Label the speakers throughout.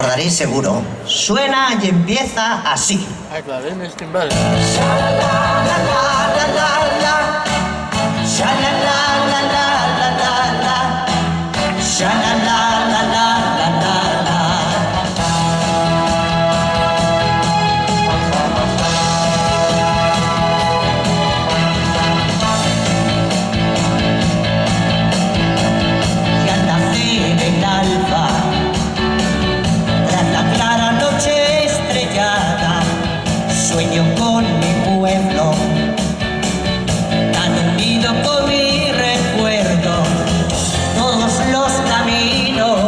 Speaker 1: Recordaréis seguro. Suena y empieza así.
Speaker 2: Ah, claro, en este timbal.
Speaker 1: Y al nacer el alba, tras la clara noche estrellada, sueño con mi pueblo, tan unido con mi recuerdo, todos los caminos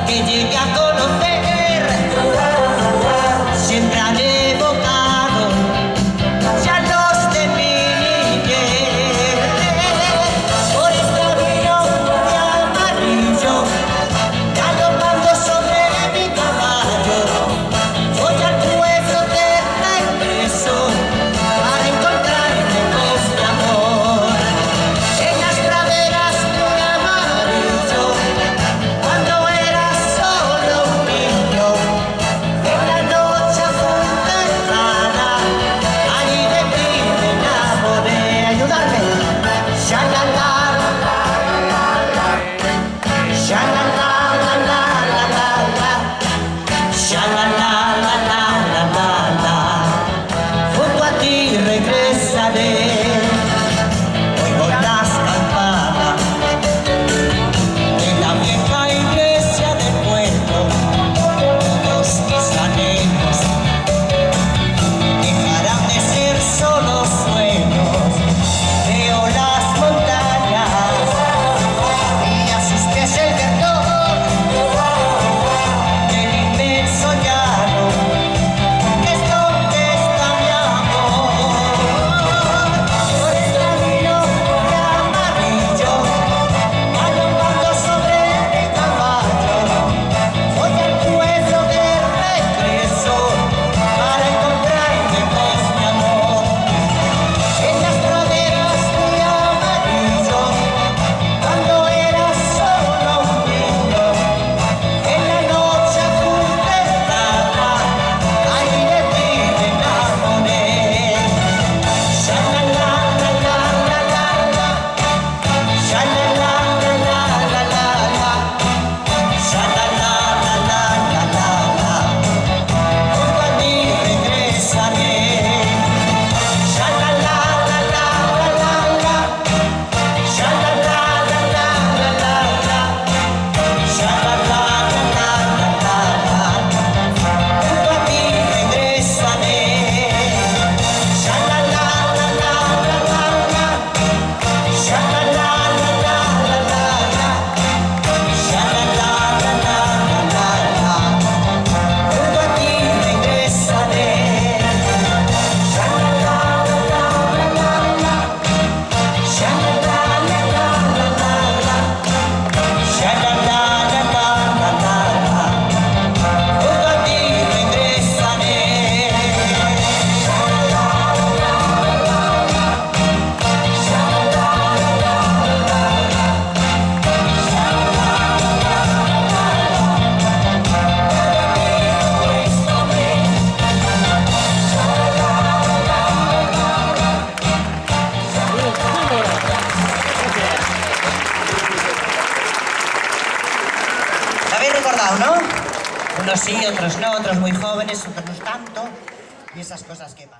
Speaker 1: que llegué a conocer siempre han evocado ya los de mi niñez. Por este camino de amarillo, galopando sobre mi caballo, voy al pueblo de regreso para encontrarme con mi amor. En las praderas de amarillo, cuando era solo un niño, en la noche azul cerrada, ahí de ti me enamoré. Ayudarme. Sha-la-la, sha-la-la-la-la-la-la-la, sha-la-la-la-la-la-la-la. Junto a ti regresaré. Oigo las campanas de la vieja iglesia del pueblo. Todos mis anhelos dejarán de ser solo sueños. Veo las montañas y así es el verdor del inmenso llano, que es donde está mi amor. Por el camino de amarillo, galopando sobre mi caballo, voy al pueblo de regreso para encontrarme con mi amor. En las praderas de amarillo, cuando era solo un niño, en la noche azul cerrada, ahí de ti me enamoré. Sha-la-la-la-la-la-la-la, sha-la-la-la-la-la-la-la, sha-la-la-la-la-la-la. Junto a ti regresaré. Sha-la-la-la-la-la-la, sha-la-la-la-la-la-la, sha-la-la-la-la-la-la. Junto a ti regresaré. Sha-la-la-la-la-la-la, sha-la-la-la-la-la-la, sha-la-la-la-la-la-la. Junto a ti regresaré. Sha-la-la-la-la-la-la, sha-la-la-la-la-la-la, sha-la-la-la-la-la-la. Junto a ti regresaré. ¿Lo habéis recordado, no? Unos sí, otros no, otros muy jóvenes, otros no tanto, y esas cosas que pasan.